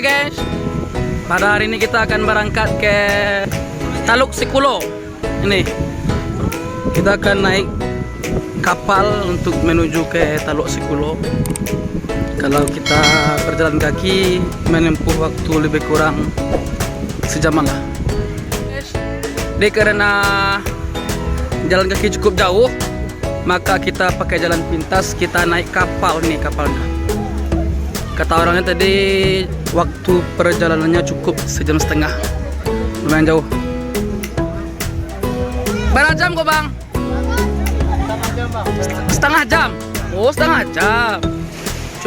guys, pada hari ini kita akan berangkat ke Taluk Sikulo. Ini kita akan naik kapal untuk menuju ke Taluk Sikulo. Kalau kita berjalan kaki menempuh waktu lebih kurang sejaman lah. Jadi karena jalan kaki cukup jauh, maka kita pakai jalan pintas, kita naik kapal nih kapalnya. Kata orangnya tadi waktu perjalanannya cukup 1,5 jam, lumayan jauh. Berapa jam kok bang? Setengah jam. Oh setengah jam,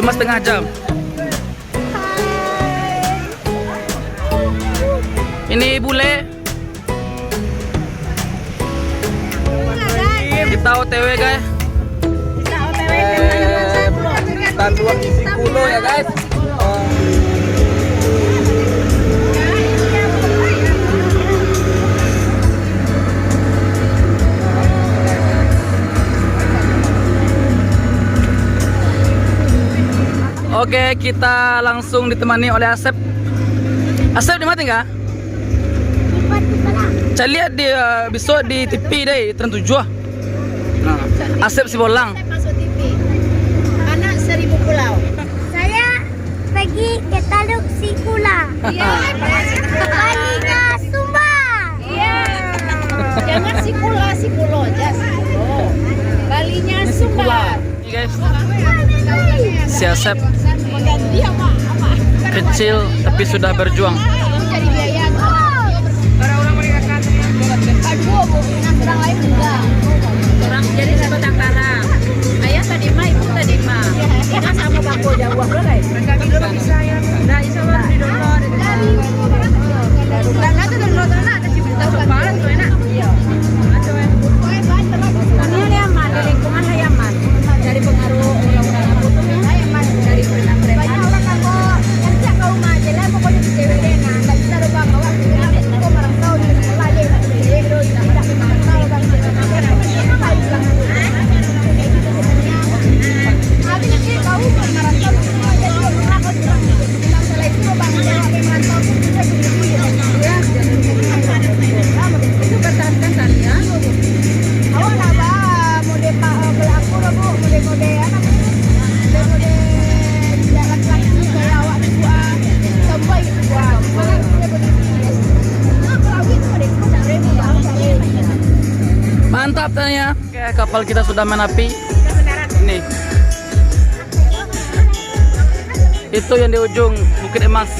cuma setengah jam. Ini bule. Kita OTW guys. Kita OTW ke Bantuan isi kulo ya guys. Oke, kita langsung ditemani oleh Asep. Asep di mana nggak? Saya lihat dia besok di TV deh, Trans 7. Nah, Asep si Bolang. Saya masuk TV. Anak 1000 pulau. Saya pergi ke Taluk Sikulo. Iya. Balinya Sumba. Iya. Jangan Sikulo aja Sikulo. Balinya Sumba. Ini guys, si Asep Mengganti apa? kecil tapi sudah berjuang. Jadi biaya. Orang-orang mereka kan. Aduh, orang lain enggak. Orang jadi sahabat Angkara. Ayah tadi mah, ibu tadi mah. Kita sama bangku jauh berapa? Mereka bilang bisa ya. Nah, insya Allah di download. Dan nanti download ada cerita soal tuh enak. Iya. Ini aman, di lingkungan aman. Dari pengaruh undang-undang putusnya aman dari preman-preman. Banyak orang kalau kerja kau mah jelas pokoknya di CWD nah, enggak bisa rubah bahwa kau marah tahu di sekolah aja enggak bisa terus tidak marah tahu bang. Habis sih kau marah tahu semua jadi orang kau bilang masalah itu bang yang merantau pun bisa begini ya. Itu pertahankan kalian. Awak nak bah mode pelaku lah bu, mode apa? Mode jalan lagi kayak awak buat sampai buat. Mantap tanya. Oke, kapal kita sudah menapi. Nih. Itu yang di ujung Bukit Emas.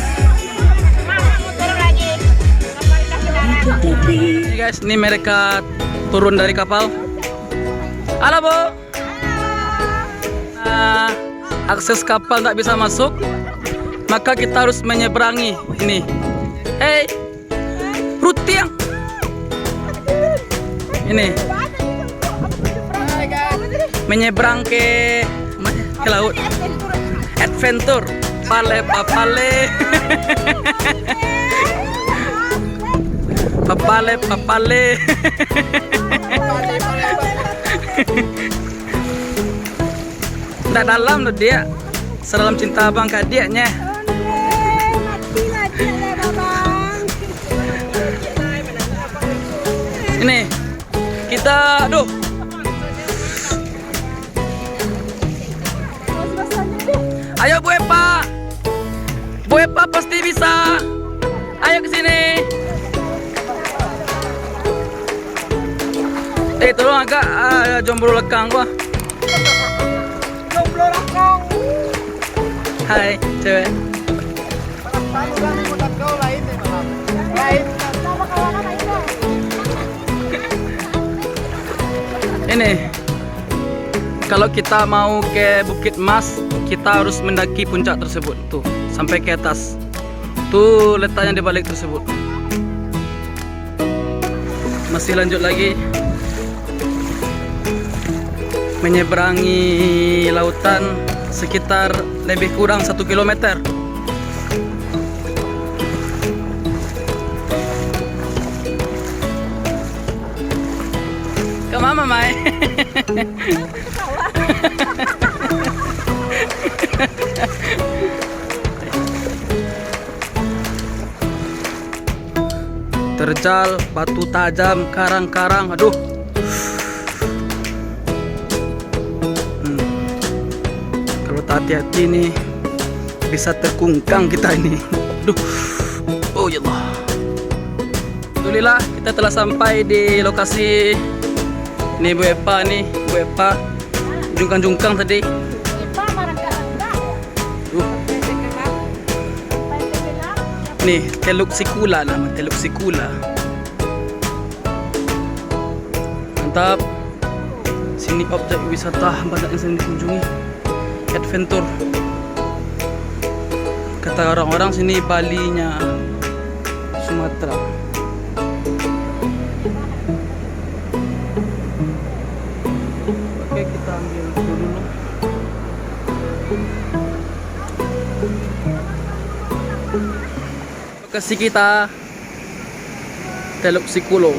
Ini guys, ini mereka turun dari kapal. Halo Bu. Nah, akses kapal nggak bisa masuk, maka kita harus menyeberangi ini. Hey, Rutiang. Ini menyeberang ke laut. Adventure, pale papale. Papale papale. Nggak dalam loh dia, sedalam cinta abang ke adiknya. Ini kita, aduh. Ayo Bu Epa, Bu Epa pasti bisa. Ayo ke sini. Tolong agak jomblo lekang gua. Jomblo lekang. Hai, cewek. Ini kalau kita mau ke Bukit Mas, kita harus mendaki puncak tersebut tuh sampai ke atas. Tuh letaknya di balik tersebut. Masih lanjut lagi menyeberangi lautan sekitar lebih kurang 1 kilometer. Ke mama Mai. terjal, batu tajam, karang-karang. Aduh. Kalau tak hati-hati nih bisa terkungkang kita ini. Aduh. Oh ya Allah. Alhamdulillah kita telah sampai di lokasi. Nih Bu Epa nih, Bu Epa. Jungkang-jungkang tadi. Nih, Teluk Sikula nama, Teluk Sikula. Mantap. Sini objek wisata banyak yang sering dikunjungi. Adventure. Kata orang-orang sini Balinya Sumatera. Oke, kita ambil dulu. Lokasi kita Teluk Sikulo.